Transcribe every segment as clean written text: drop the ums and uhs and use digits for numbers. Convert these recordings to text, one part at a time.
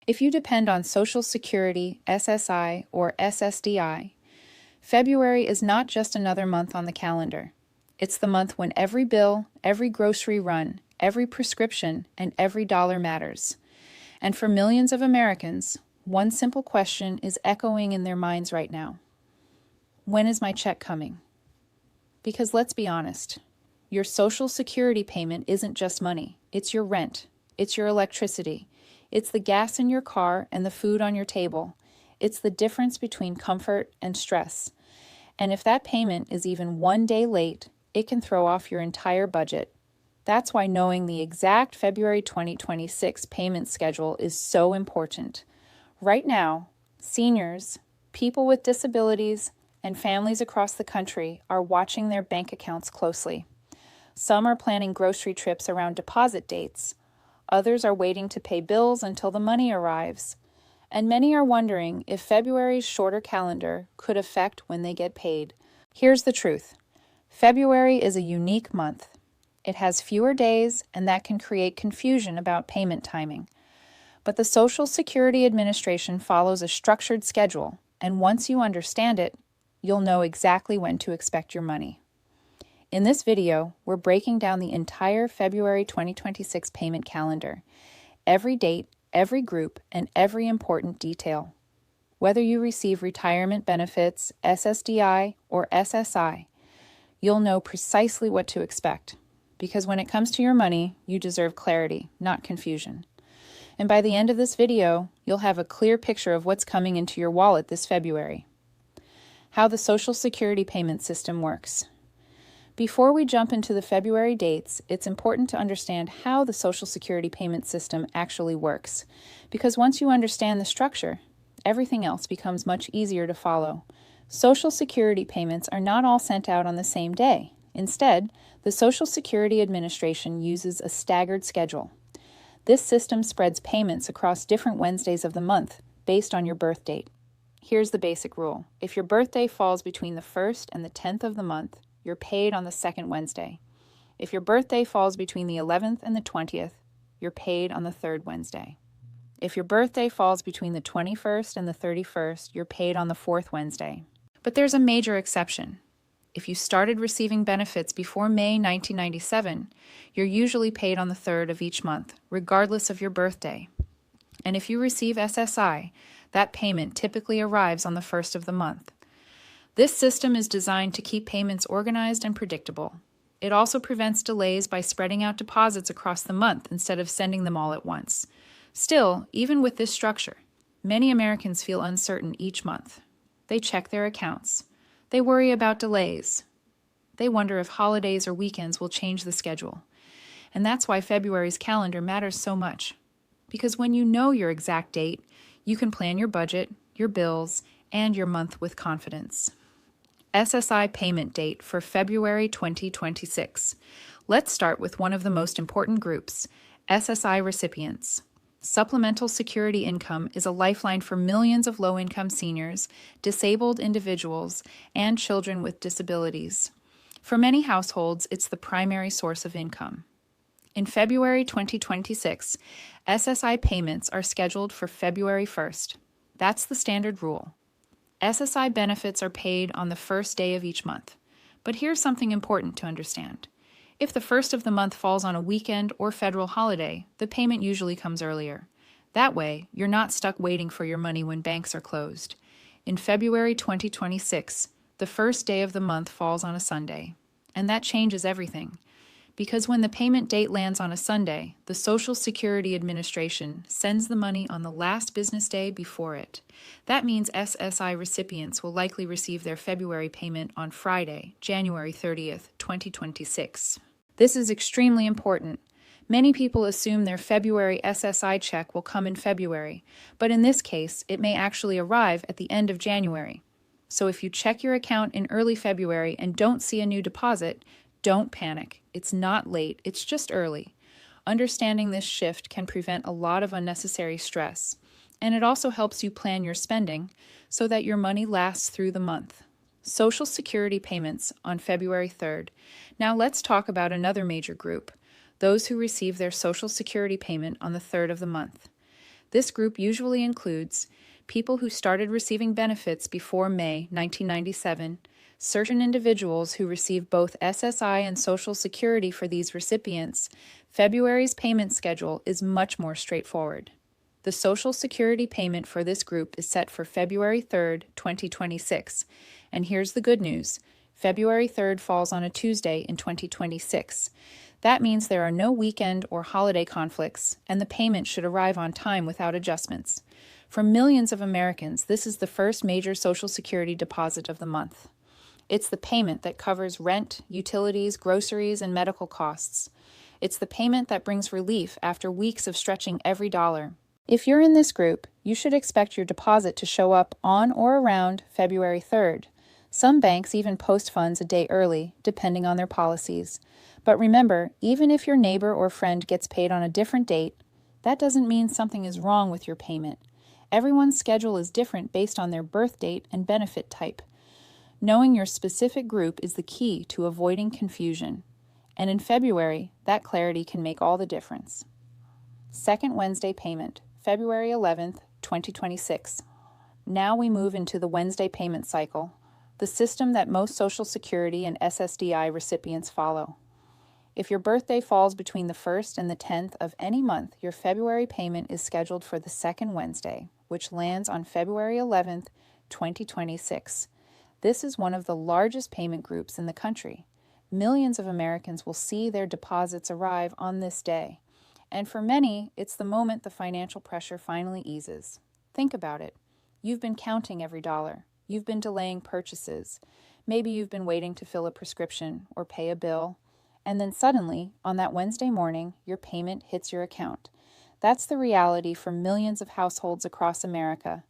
If you depend on Social Security, SSI, or SSDI, February is not just another month on the calendar. It's the month when every bill, every grocery run, every prescription, and every dollar matters. And for millions of Americans, one simple question is echoing in their minds right now. When is my check coming? Because let's be honest, your Social Security payment isn't just money. It's your rent. It's your electricity. It's the gas in your car and the food on your table. It's the difference between comfort and stress. And if that payment is even one day late, it can throw off your entire budget. That's why knowing the exact February 2026 payment schedule is so important. Right now, seniors, people with disabilities, and families across the country are watching their bank accounts closely. Some are planning grocery trips around deposit dates. Others are waiting to pay bills until the money arrives. And many are wondering if February's shorter calendar could affect when they get paid. Here's the truth. February is a unique month. It has fewer days, and that can create confusion about payment timing. But the Social Security Administration follows a structured schedule, and once you understand it, you'll know exactly when to expect your money. In this video, we're breaking down the entire February 2026 payment calendar, every date, every group, and every important detail. Whether you receive retirement benefits, SSDI, or SSI, you'll know precisely what to expect. Because when it comes to your money, you deserve clarity, not confusion. And by the end of this video, you'll have a clear picture of what's coming into your wallet this February. How the Social Security payment system works. Before we jump into the February dates, it's important to understand how the Social Security payment system actually works. Because once you understand the structure, everything else becomes much easier to follow. Social Security payments are not all sent out on the same day. Instead, the Social Security Administration uses a staggered schedule. This system spreads payments across different Wednesdays of the month based on your birth date. Here's the basic rule. If your birthday falls between the 1st and the 10th of the month, you're paid on the second Wednesday. If your birthday falls between the 11th and the 20th, you're paid on the third Wednesday. If your birthday falls between the 21st and the 31st, you're paid on the fourth Wednesday. But there's a major exception. If you started receiving benefits before May 1997, you're usually paid on the 3rd of each month, regardless of your birthday. And if you receive SSI, that payment typically arrives on the 1st of the month. This system is designed to keep payments organized and predictable. It also prevents delays by spreading out deposits across the month instead of sending them all at once. Still, even with this structure, many Americans feel uncertain each month. They check their accounts. They worry about delays. They wonder if holidays or weekends will change the schedule. And that's why February's calendar matters so much. Because when you know your exact date, you can plan your budget, your bills, and your month with confidence. SSI payment date for February 2026. Let's start with one of the most important groups, SSI recipients. Supplemental Security Income is a lifeline for millions of low-income seniors, disabled individuals, and children with disabilities. For many households, it's the primary source of income. In February 2026, SSI payments are scheduled for February 1st. That's the standard rule. SSI benefits are paid on the first day of each month. But here's something important to understand. If the 1st of the month falls on a weekend or federal holiday, the payment usually comes earlier. That way, you're not stuck waiting for your money when banks are closed. In February 2026, the first day of the month falls on a Sunday. And that changes everything. Because when the payment date lands on a Sunday, the Social Security Administration sends the money on the last business day before it. That means SSI recipients will likely receive their February payment on Friday, January 30th, 2026. This is extremely important. Many people assume their February SSI check will come in February, but in this case, it may actually arrive at the end of January. So if you check your account in early February and don't see a new deposit, don't panic. It's not late, it's just early. Understanding this shift can prevent a lot of unnecessary stress, and it also helps you plan your spending so that your money lasts through the month. Social Security payments on February 3rd. Now let's talk about another major group, those who receive their Social Security payment on the 3rd of the month. This group usually includes people who started receiving benefits before May 1997, certain individuals who receive both SSI and Social Security. For these recipients, February's payment schedule is much more straightforward. The Social Security payment for this group is set for February 3rd, 2026. And here's the good news. February 3rd falls on a Tuesday in 2026. That means there are no weekend or holiday conflicts, and the payment should arrive on time without adjustments. For millions of Americans, this is the first major Social Security deposit of the month. It's the payment that covers rent, utilities, groceries, and medical costs. It's the payment that brings relief after weeks of stretching every dollar. If you're in this group, you should expect your deposit to show up on or around February 3rd. Some banks even post funds a day early, depending on their policies. But remember, even if your neighbor or friend gets paid on a different date, that doesn't mean something is wrong with your payment. Everyone's schedule is different based on their birth date and benefit type. Knowing your specific group is the key to avoiding confusion. And in February, that clarity can make all the difference. Second Wednesday payment, February 11th, 2026. Now we move into the Wednesday payment cycle, the system that most Social Security and SSDI recipients follow. If your birthday falls between the 1st and the 10th of any month, your February payment is scheduled for the second Wednesday, which lands on February 11th, 2026. This is one of the largest payment groups in the country. Millions of Americans will see their deposits arrive on this day. And for many, it's the moment the financial pressure finally eases. Think about it. You've been counting every dollar. You've been delaying purchases. Maybe you've been waiting to fill a prescription or pay a bill. And then suddenly, on that Wednesday morning, your payment hits your account. That's the reality for millions of households across America.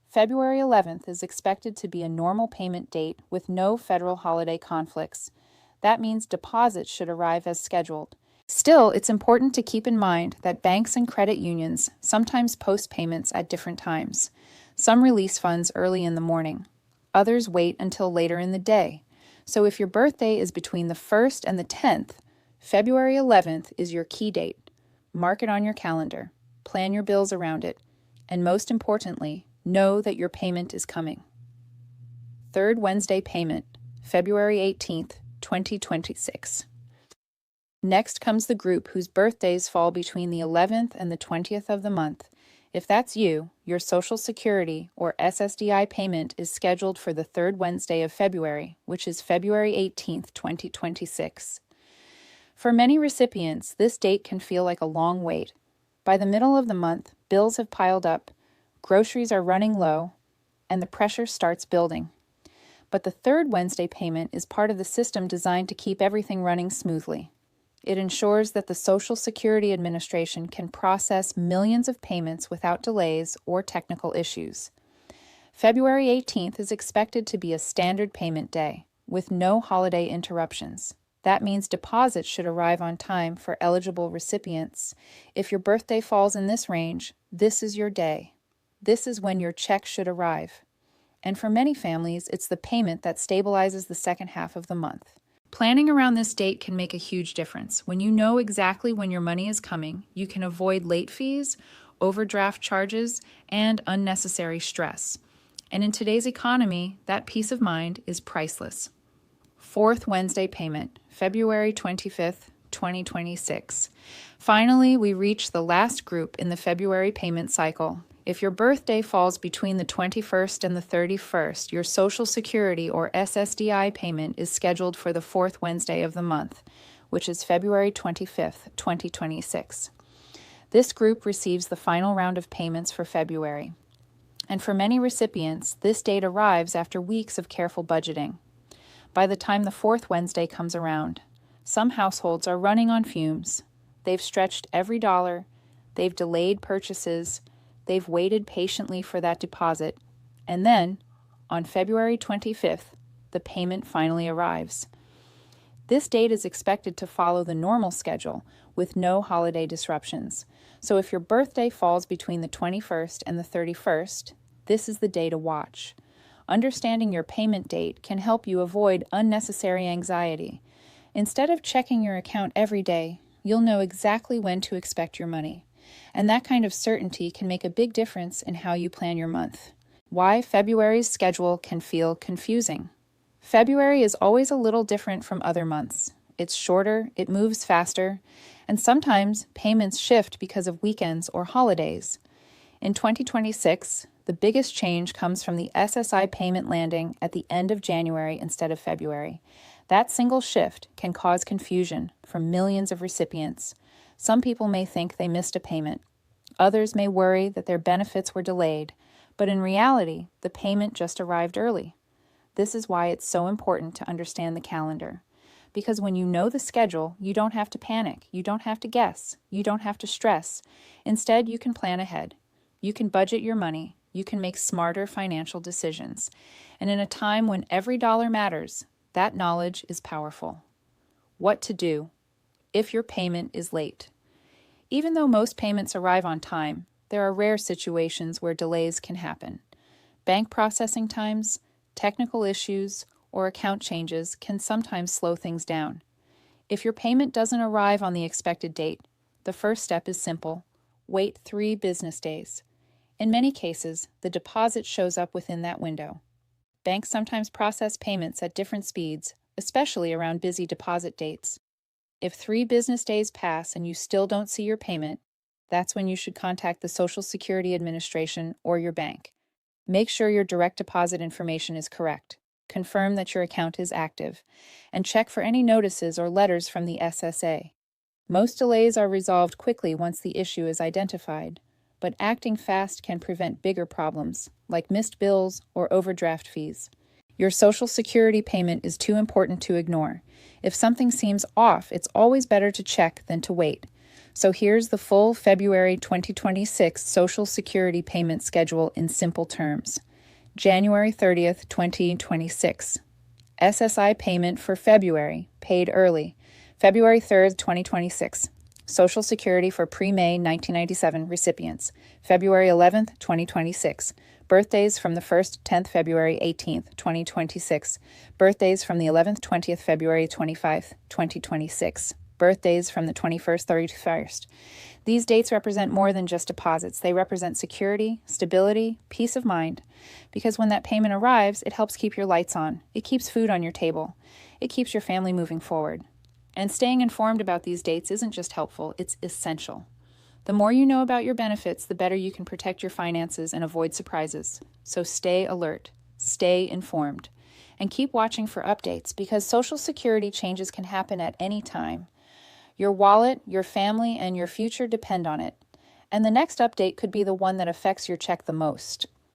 February 11th is expected to be a normal payment date with no federal holiday conflicts. That means deposits should arrive as scheduled. Still, it's important to keep in mind that banks and credit unions sometimes post payments at different times. Some release funds early in the morning. Others wait until later in the day. So if your birthday is between the 1st and the 10th, February 11th is your key date. Mark it on your calendar. Plan your bills around it. And most importantly, know that your payment is coming. Third Wednesday payment, February 18th, 2026. Next comes the group whose birthdays fall between the 11th and the 20th of the month. If that's you, your Social Security or SSDI payment is scheduled for the third Wednesday of February, which is February 18th, 2026. For many recipients, this date can feel like a long wait. By the middle of the month, bills have piled up, groceries are running low, and the pressure starts building. But the third Wednesday payment is part of the system designed to keep everything running smoothly. It ensures that the Social Security Administration can process millions of payments without delays or technical issues. February 18th is expected to be a standard payment day, with no holiday interruptions. That means deposits should arrive on time for eligible recipients. If your birthday falls in this range, this is your day. This is when your check should arrive. And for many families, it's the payment that stabilizes the second half of the month. Planning around this date can make a huge difference. When you know exactly when your money is coming, you can avoid late fees, overdraft charges, and unnecessary stress. And in today's economy, that peace of mind is priceless. Fourth Wednesday payment, February 25th, 2026. Finally, we reach the last group in the February payment cycle. If your birthday falls between the 21st and the 31st, your Social Security or SSDI payment is scheduled for the fourth Wednesday of the month, which is February 25th, 2026. This group receives the final round of payments for February. And for many recipients, this date arrives after weeks of careful budgeting. By the time the fourth Wednesday comes around, some households are running on fumes. They've stretched every dollar, they've delayed purchases, they've waited patiently for that deposit, and then, on February 25th, the payment finally arrives. This date is expected to follow the normal schedule with no holiday disruptions. So if your birthday falls between the 21st and the 31st, this is the day to watch. Understanding your payment date can help you avoid unnecessary anxiety. Instead of checking your account every day, you'll know exactly when to expect your money. And that kind of certainty can make a big difference in how you plan your month. Why February's schedule can feel confusing. February is always a little different from other months. It's shorter, it moves faster, and sometimes payments shift because of weekends or holidays. In 2026, the biggest change comes from the SSI payment landing at the end of January instead of February. That single shift can cause confusion for millions of recipients. Some people may think they missed a payment. Others may worry that their benefits were delayed, but in reality, the payment just arrived early. This is why it's so important to understand the calendar. Because when you know the schedule, you don't have to panic, you don't have to guess, you don't have to stress. Instead, you can plan ahead. You can budget your money. You can make smarter financial decisions. And in a time when every dollar matters, that knowledge is powerful. What to do if your payment is late. Even though most payments arrive on time, there are rare situations where delays can happen. Bank processing times, technical issues, or account changes can sometimes slow things down. If your payment doesn't arrive on the expected date, the first step is simple. Wait 3 business days. In many cases, the deposit shows up within that window. Banks sometimes process payments at different speeds, especially around busy deposit dates. If 3 business days pass and you still don't see your payment, that's when you should contact the Social Security Administration or your bank. Make sure your direct deposit information is correct. Confirm that your account is active, and check for any notices or letters from the SSA. Most delays are resolved quickly once the issue is identified, but acting fast can prevent bigger problems, like missed bills or overdraft fees. Your Social Security payment is too important to ignore. If something seems off, it's always better to check than to wait. So here's the full February 2026 Social Security payment schedule in simple terms. January 30th, 2026. SSI payment for February, paid early. February 3rd, 2026. Social Security for pre-May 1997 recipients. February 11th, 2026. Birthdays from the 1st, 10th February 18th, 2026. Birthdays from the 11th, 20th February 25th, 2026. Birthdays from the 21st, 31st. These dates represent more than just deposits. They represent security, stability, peace of mind. Because when that payment arrives, it helps keep your lights on. It keeps food on your table. It keeps your family moving forward. And staying informed about these dates isn't just helpful, it's essential. The more you know about your benefits, the better you can protect your finances and avoid surprises. So stay alert, stay informed, and keep watching for updates because Social Security changes can happen at any time. Your wallet, your family, and your future depend on it. And the next update could be the one that affects your check the most.